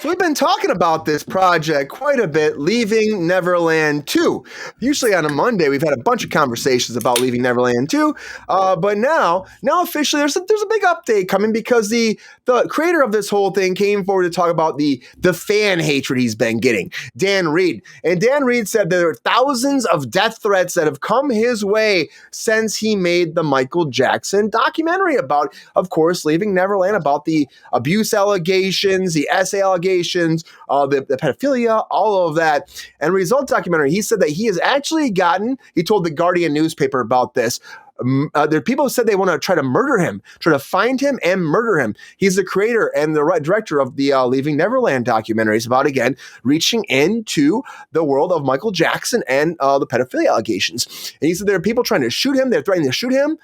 So we've been talking about this project quite a bit, Leaving Neverland 2. Usually on a Monday, we've had a bunch of conversations about Leaving Neverland 2, but now officially there's a big update coming because the creator of this whole thing came forward to talk about the fan hatred he's been getting, Dan Reed. And Dan Reed said there are thousands of death threats that have come his way since he made the Michael Jackson documentary about, of course, Leaving Neverland, about the abuse allegations, the essay allegations, the pedophilia, all of that. And result documentary, he said that he has actually he told the Guardian newspaper about this. There are people who said they want to try to murder him, try to find him and murder him. He's the creator and the director of the Leaving Neverland documentary. It's about, again, reaching into the world of Michael Jackson and the pedophilia allegations. And he said there are people trying to shoot him. They're threatening to shoot him.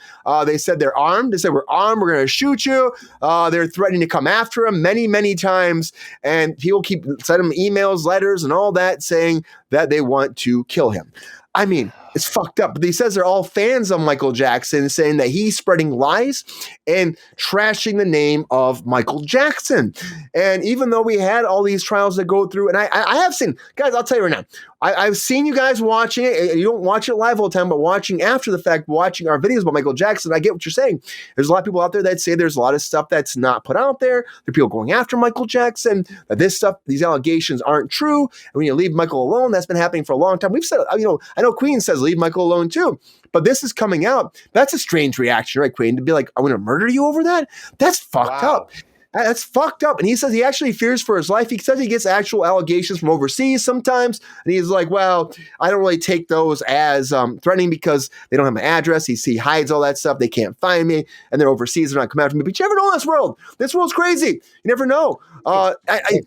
They said they're armed. They said, we're armed. We're going to shoot you. They're threatening to come after him many, many times. And he will keep sending him emails, letters, and all that saying that they want to kill him. I mean, it's fucked up. But he says they're all fans of Michael Jackson, saying that he's spreading lies and trashing the name of Michael Jackson. And even though we had all these trials that go through, and I have seen, guys, I'll tell you right now, I've seen you guys watching it. You don't watch it live all the time, but watching after the fact, watching our videos about Michael Jackson, I get what you're saying. There's a lot of people out there that say there's a lot of stuff that's not put out there. There are people going after Michael Jackson, that this stuff, these allegations aren't true. And when you leave Michael alone, that's been happening for a long time. We've said, I know Queen says leave Michael alone too. But this is coming out. That's a strange reaction, right, Queen? To be like, I'm going to murder you over that? That's fucked up. That's fucked up. And he says he actually fears for his life. He says he gets actual allegations from overseas sometimes. And he's like, well, I don't really take those as threatening because they don't have my address. He hides all that stuff. They can't find me. And they're overseas. They're not coming after me. But you never know in this world. This world's crazy. You never know.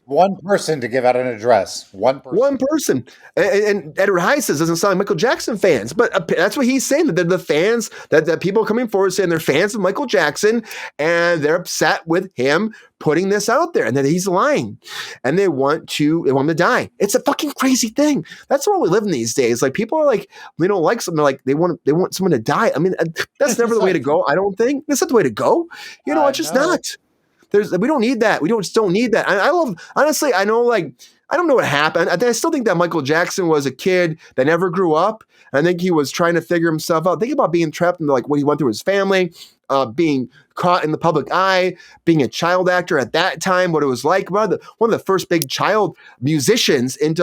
One person to give out an address. One person. And Edward Hyde says doesn't sound like Michael Jackson fans. But that's what he's saying. That they're the fans, that people are coming forward saying they're fans of Michael Jackson. And they're upset with him putting this out there and that he's lying and they want him to die. It's a fucking crazy thing. That's where we live in these days. Like, people are like, they don't like something, like they want someone to die. I mean, that's never the way to go. I don't think that's not the way to go. It's just not. We don't need that. We just don't need that. Honestly, I know, I don't know what happened. I still think that Michael Jackson was a kid that never grew up. I think he was trying to figure himself out. Think about being trapped in what he went through his family, being caught in the public eye, being a child actor at that time, what it was like. One of the first big child musicians into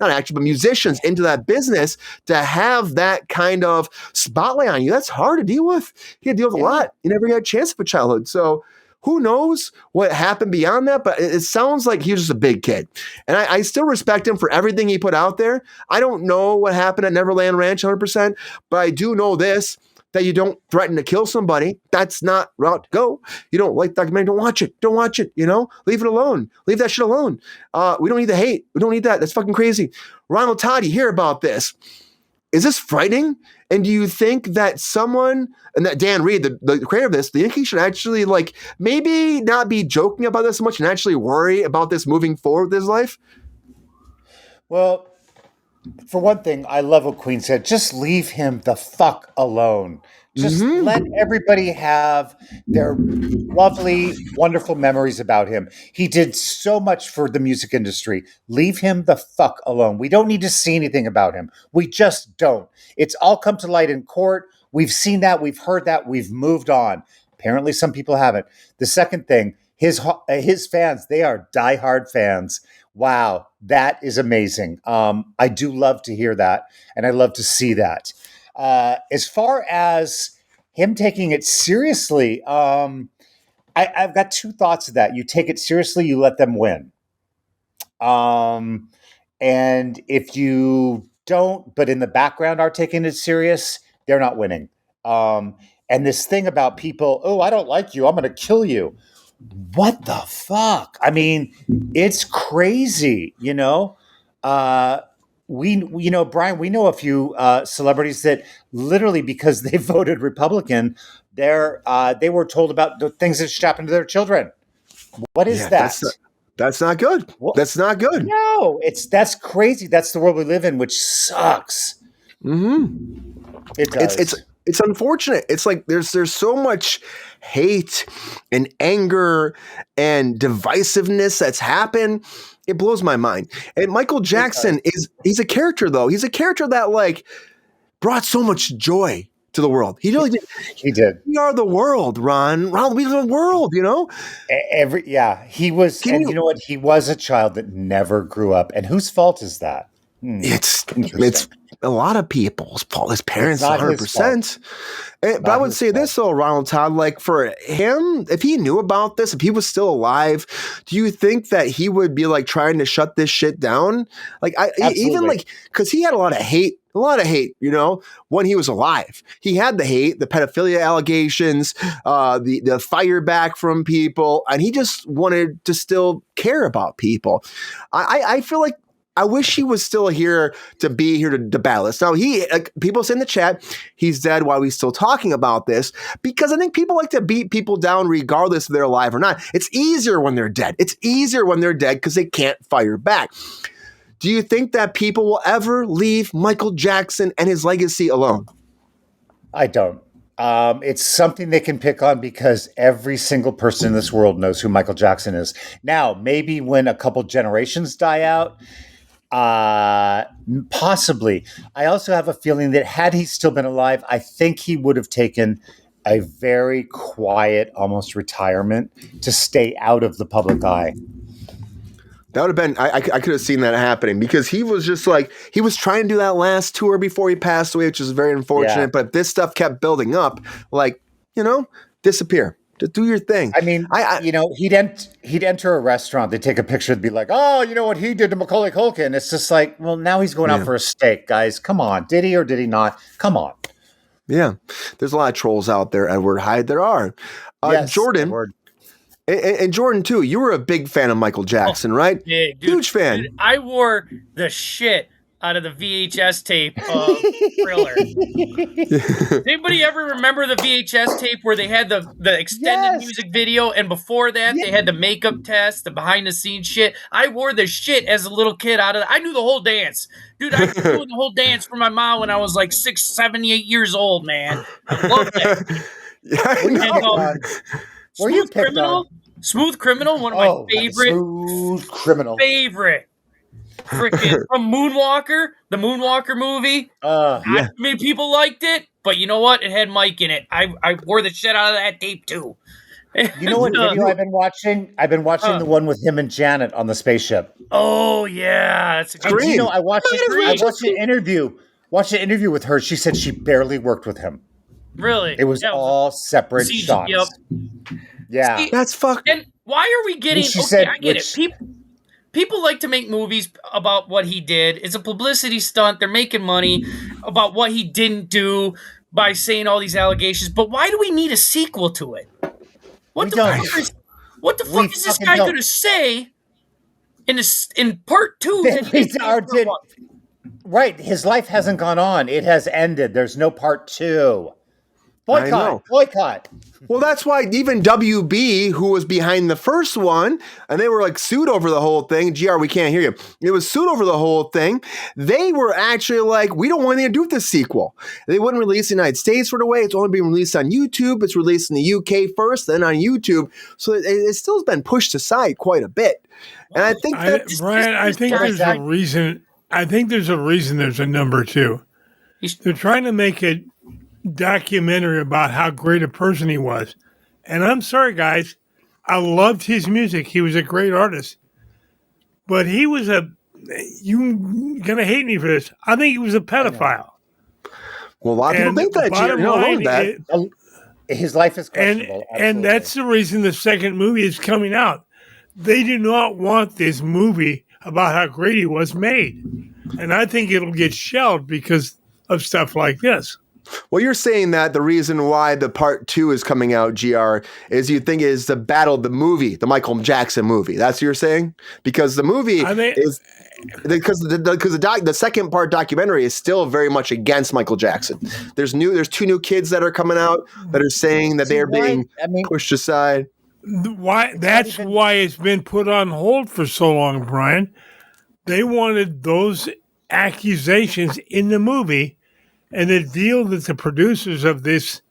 not actors, but musicians into that business, to have that kind of spotlight on you. That's hard to deal with. You had to deal with a lot. You never got a chance of a childhood. So who knows what happened beyond that, but it sounds like he was just a big kid. And I still respect him for everything he put out there. I don't know what happened at Neverland Ranch 100%, but I do know this, that you don't threaten to kill somebody. That's not route to go. You don't like the documentary, don't watch it. Don't watch it, Leave it alone. Leave that shit alone. We don't need the hate. We don't need that. That's fucking crazy. Ronald, Todd, you hear about this. Is this frightening? And do you think that someone, and that Dan Reed, the creator of this, do you think he should actually maybe not be joking about this so much and actually worry about this moving forward with his life? Well, for one thing, I love what Queen said. Just leave him the fuck alone. Just let everybody have their lovely, wonderful memories about him. He did so much for the music industry. Leave him the fuck alone. We don't need to see anything about him. We just don't. It's all come to light in court. We've seen that. We've heard that. We've moved on. Apparently, some people haven't. The second thing, his fans, they are diehard fans. Wow, that is amazing. I do love to hear that, and I love to see that. As far as him taking it seriously, I've got two thoughts of that. You take it seriously, you let them win. And if you don't, but in the background are taking it serious, they're not winning. And this thing about people, oh, I don't like you, I'm going to kill you. What the fuck? I mean, it's crazy, Brian, we know a few celebrities that literally, because they voted Republican, they were told about the things that should happen to their children. What is that? That's not good. That's not good. No, that's crazy. That's the world we live in, which sucks. Mm-hmm. It does. It's unfortunate. It's like there's so much hate and anger and divisiveness that's happened. It blows my mind. And Michael Jackson he's a character though. He's a character that like brought so much joy to the world. He really did. He did. We are the world, Ron. Ron, we are the world, you know? He was, you know what? He was a child that never grew up. And whose fault is that? It's a lot of people's fault. His parents, 100%. But I would say this though, Ronald Todd, like for him, if he knew about this, if he was still alive, do you think that he would be like trying to shut this shit down? Like even like, cause he had a lot of hate, you know, when he was alive. He had the hate, the pedophilia allegations, the fire back from people, and he just wanted to still care about people. I feel like I wish he was still here to be here to battle this. Now, people say in the chat, he's dead. Why are we still talking about this? Because I think people like to beat people down regardless if they're alive or not. It's easier when they're dead. It's easier when they're dead because they can't fire back. Do you think that people will ever leave Michael Jackson and his legacy alone? I don't. It's something they can pick on because every single person in this world knows who Michael Jackson is. Now, maybe when a couple generations die out, possibly. I also have a feeling that had he still been alive, I think he would have taken a very quiet, almost retirement to stay out of the public eye. That would have been, I could have seen that happening because he was just like, he was trying to do that last tour before he passed away, which is very unfortunate. Yeah. But if this stuff kept building up, like, you know, disappear. Just do your thing. I mean, he'd enter a restaurant. They'd take a picture and be like, oh, you know what he did to Macaulay Culkin. It's just like, well, now he's going out for a steak, guys. Come on. Did he or did he not? Come on. Yeah. There's a lot of trolls out there, Edward Hyde. There are. Yes, Jordan. Edward. And Jordan, too, you were a big fan of Michael Jackson, right? Yeah, dude, huge fan. Dude, I wore the shit out of the VHS tape of Thriller. Does anybody ever remember the VHS tape where they had the extended music video, and before that they had the makeup test, the behind the scenes shit? I wore the shit as a little kid out of I knew the whole dance. Dude, I was doing the whole dance for my mom when I was like 6, 7, 8 years old, man. I loved it. Yeah, I know. And, Smooth Criminal, one of my favorite. Smooth Criminal. Favorite. Freaking from Moonwalker, the Moonwalker movie. I mean, people liked it, but you know what? It had Mike in it. I wore the shit out of that tape too. You know what video I've been watching? I've been watching the one with him and Janet on the spaceship. Oh yeah, that's great. You know, I watched an interview. Watched an interview with her. She said she barely worked with him. Really? It was all separate shots. Yep. Yeah, See, that's fucking. And why are we getting? I get it. People like to make movies about what he did. It's a publicity stunt. They're making money about what he didn't do by saying all these allegations. But why do we need a sequel to it? What the fuck is this guy going to say in part 2? Right, his life hasn't gone on. It has ended. There's no part 2. Boycott. Well, that's why even WB, who was behind the first one, and they were like sued over the whole thing. GR, we can't hear you. It was sued over the whole thing. They were actually like, we don't want anything to do with the sequel. They wouldn't release in the United States right away. It's only being released on YouTube. It's released in the UK first, then on YouTube. So it still has been pushed aside quite a bit. And I think Brian, I think there's a reason. I think there's a reason there's a number 2. They're trying to make a documentary about how great a person he was. And I'm sorry, guys. I loved his music. He was a great artist. But he was you're going to hate me for this. I think he was a pedophile. Well, a lot of people think that. Bottom line, his life is questionable. And that's the reason the second movie is coming out. They do not want this movie about how great he was made. And I think it'll get shelved because of stuff like this. Well, you're saying that the reason why the part 2 is coming out, GR, is you think is the movie, the Michael Jackson movie. That's what you're saying? Because the movie is because the second part documentary is still very much against Michael Jackson. There's 2 new kids that are coming out that are saying that they are being pushed aside. That's why it's been put on hold for so long, Brian. They wanted those accusations in the movie, And the deal that the producers of this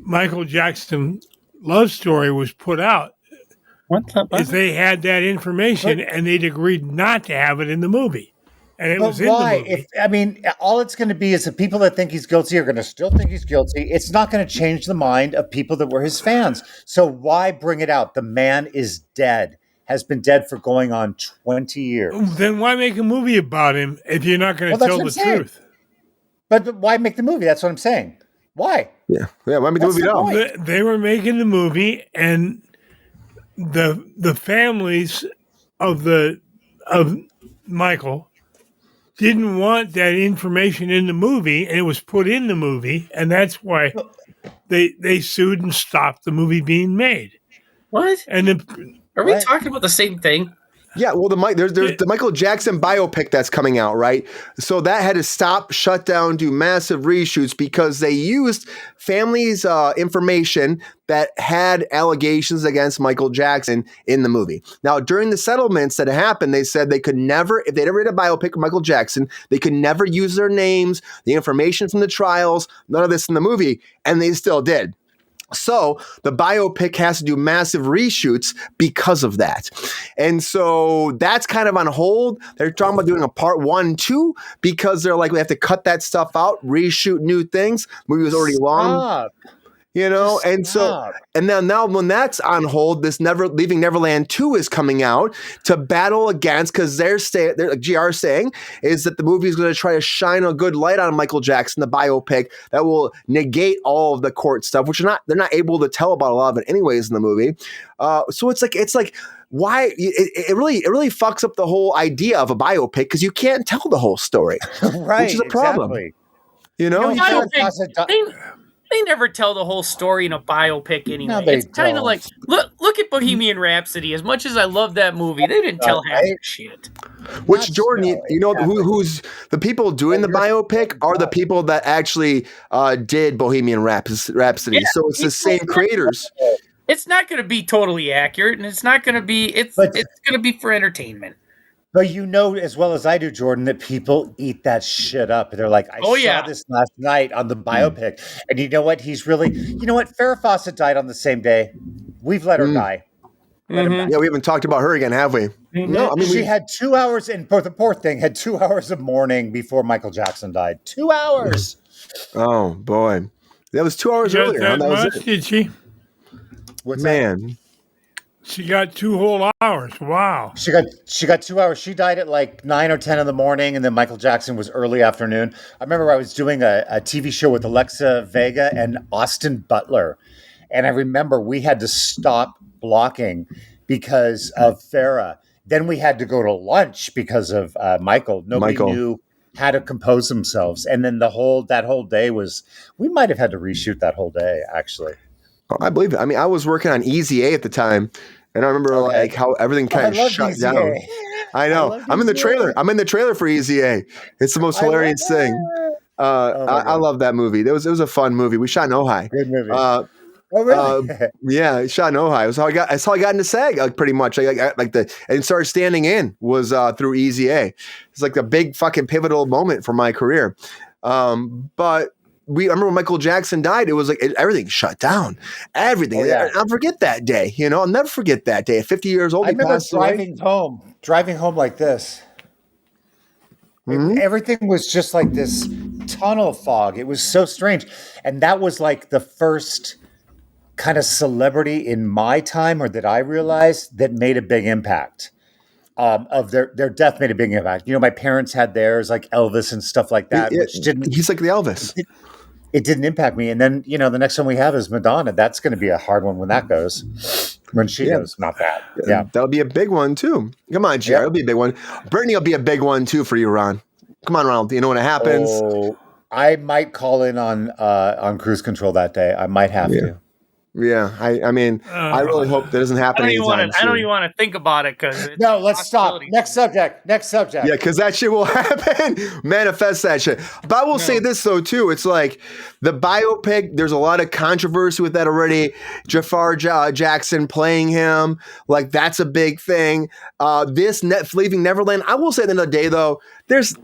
Michael Jackson love story was put out is they had that information and they'd agreed not to have it in the movie. And it was in the movie. All it's going to be is the people that think he's guilty are going to still think he's guilty. It's not going to change the mind of people that were his fans. So why bring it out? The man is dead, has been dead for going on 20 years. Then why make a movie about him if you're not going to tell the truth? But why make the movie? That's what I'm saying. Why? Yeah. Why make the movie now? They were making the movie, and the families of Michael didn't want that information in the movie, and it was put in the movie, and that's why they sued and stopped the movie being made. What? And are we talking about the same thing? Yeah, well, there's the Michael Jackson biopic that's coming out, right? So that had to stop, shut down, do massive reshoots because they used families' information that had allegations against Michael Jackson in the movie. Now, during the settlements that happened, they said they could never, if they ever did a biopic of Michael Jackson, they could never use their names, the information from the trials, none of this in the movie, and they still did. So the biopic has to do massive reshoots because of that. And so that's kind of on hold. They're talking about doing a part 1, 2, because they're like, we have to cut that stuff out, reshoot new things. The movie was already long. You know, and then now when that's on hold, this Leaving Neverland 2 is coming out to battle against, because they're GR saying is that the movie is going to try to shine a good light on Michael Jackson, the biopic, that will negate all of the court stuff, which they're not able to tell about a lot of it anyways in the movie. So it's like why it really fucks up the whole idea of a biopic, because you can't tell the whole story, right? Which is a problem. Exactly. You know, They never tell the whole story in a biopic anyway. No, it's kind of like look at Bohemian Rhapsody. As much as I love that movie, they didn't tell half the shit. Which Jordan, you know, who's the people doing the biopic are the people that actually did Bohemian Rhapsody. Yeah, so it's the same creators. It's not going to be totally accurate, and it's not going to be. It's going to be for entertainment. But you know as well as I do, Jordan, that people eat that shit up. They're like, I saw this last night on the biopic. And you know what? Farrah Fawcett died on the same day. We've let her die. Yeah, we haven't talked about her again, have we? Mm-hmm. No, I mean, she had 2 hours, and the poor thing had 2 hours of mourning before Michael Jackson died. 2 hours. Oh, boy. That was 2 hours earlier. That was it. Did she? What's Man. That? She got 2 whole hours. Wow. She got 2 hours. She died at like 9 or 10 in the morning, and then Michael Jackson was early afternoon. I remember I was doing a TV show with Alexa Vega and Austin Butler, and I remember we had to stop blocking because of Farrah. Then we had to go to lunch because of Michael. Nobody knew how to compose themselves, and then that whole day was. We might have had to reshoot that whole day, actually. Oh, I believe it. I mean, I was working on Easy A at the time, and I remember like how everything kind of shut down. I know. I'm in the trailer. I'm in the trailer for Easy A. It's the most hilarious thing. I love that movie. It was a fun movie. We shot in Ojai. Good movie. Oh, really? Yeah, shot in Ojai. That's how I got into SAG, pretty much. And started standing in was through Easy A. It's like the big fucking pivotal moment for my career. But I remember when Michael Jackson died, it was like everything shut down. Everything. Oh, yeah. I'll forget that day. You know, I'll never forget that day. At 50 years old, I remember driving home like this. Mm-hmm. Everything was just like this tunnel fog. It was so strange. And that was like the first kind of celebrity in my time, or that I realized, that made a big impact. Of their death made a big impact. You know, my parents had theirs, like Elvis and stuff like that. He's like the Elvis. It didn't impact me. And then, you know, the next one we have is Madonna. That's going to be a hard one when that goes. When she goes, not that. Yeah. That'll be a big one, too. Come on, Jared. It'll be a big one. Brittany will be a big one, too, for you, Ron. Come on, Ronald. You know when it happens? Oh, I might call in on cruise control that day. I might have to. Yeah, I mean, I really hope that doesn't happen. I don't even want to think about it, because no. Let's stop. Next subject. Yeah, because that shit will happen. Manifest that shit. But I will say this though too. It's like the biopic. There's a lot of controversy with that already. Jafar Jackson playing him, like that's a big thing. Leaving Neverland. I will say at the end of the day though, there's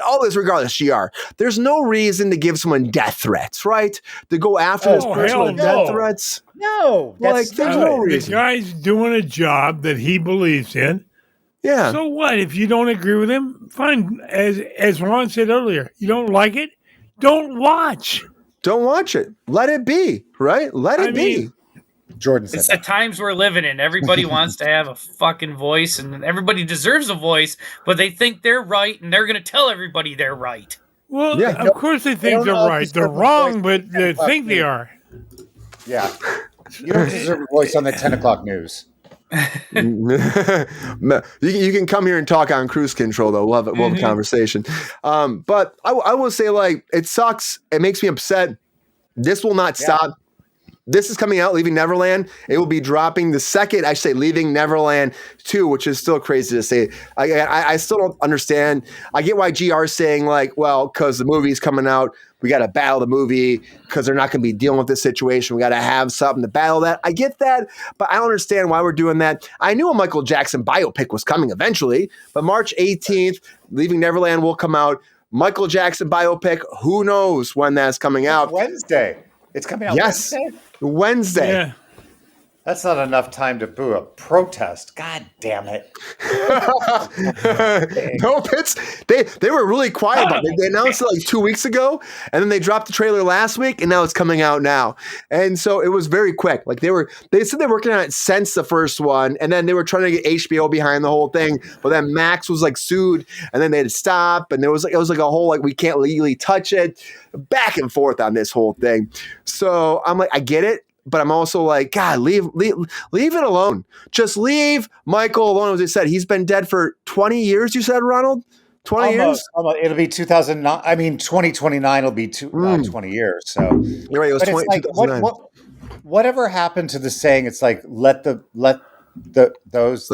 all this regardless, GR, there's no reason to give someone death threats, right? To go after this person with death threats. No, like there's no reason. The guy's doing a job that he believes in. Yeah. So what? If you don't agree with him, fine. As Ron said earlier, you don't like it, don't watch. Don't watch it. Let it be, right? Let it be. Jordan said it's the times we're living in. Everybody wants to have a fucking voice, and everybody deserves a voice, but they think they're right, and they're going to tell everybody they're right. Well, of course they think they're right. They're wrong, but they think they are. Yeah. You don't deserve a voice on the 10 o'clock news. You can come here and talk on cruise control, though. We'll have a conversation. But I will say, like, it sucks. It makes me upset. This will not stop. This is coming out, Leaving Neverland. It will be dropping the second, I say, Leaving Neverland 2, which is still crazy to say. I still don't understand. I get why GR is saying, like, well, because the movie's coming out, we got to battle the movie because they're not going to be dealing with this situation. We got to have something to battle that. I get that, but I don't understand why we're doing that. I knew a Michael Jackson biopic was coming eventually, but March 18th, Leaving Neverland will come out. Michael Jackson biopic, who knows when that's coming out. Wednesday. It's coming out Wednesday. Yeah. That's not enough time to boo a protest. God damn it. Nope, they were really quiet about it. They announced it like 2 weeks ago, and then they dropped the trailer last week, and now it's coming out now. And so it was very quick. Like they said they were working on it since the first one, and then they were trying to get HBO behind the whole thing, but then Max was like sued, and then they had to stop, and it was like a whole like we can't legally touch it, back and forth on this whole thing. So I'm like, I get it. But I'm also like, God, leave it alone. Just leave Michael alone. As I said, he's been dead for 20 years, you said, Ronald? 20 years? Almost. It'll be 2009. I mean, 2029 will be 20 years. So you're right. It was 2009. Whatever happened to the saying, it's like, let the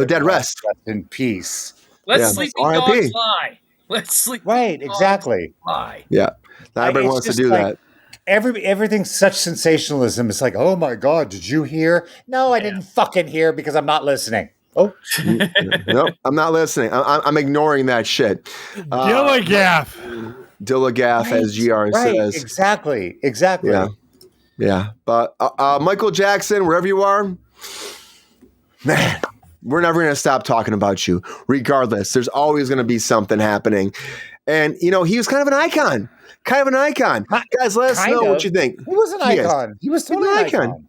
dead rest in peace. Let sleeping dogs lie. Let's sleep. Right, exactly. Lie. Yeah. Not everybody wants to do that. Everything's such sensationalism. It's like, oh my God, did you hear? No, I didn't fucking hear because I'm not listening. Oh, no, I'm not listening. I'm ignoring that shit. Dillagaff, right, as GR says. Exactly. Yeah. But Michael Jackson, wherever you are, man, we're never going to stop talking about you. Regardless, there's always going to be something happening. And, he was kind of an icon. Guys, let us know what you think. He was an icon. He was totally an icon.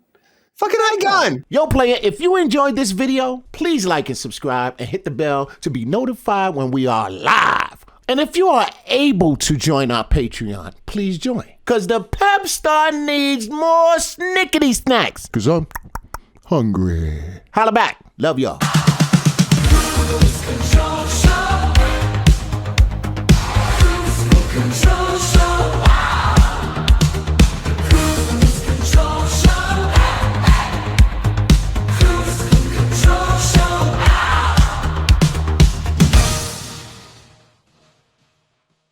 Fucking icon. Yo, player, if you enjoyed this video, please like and subscribe and hit the bell to be notified when we are live. And if you are able to join our Patreon, please join. Because the Pepestar needs more snickety snacks. Because I'm hungry. Holla back. Love y'all.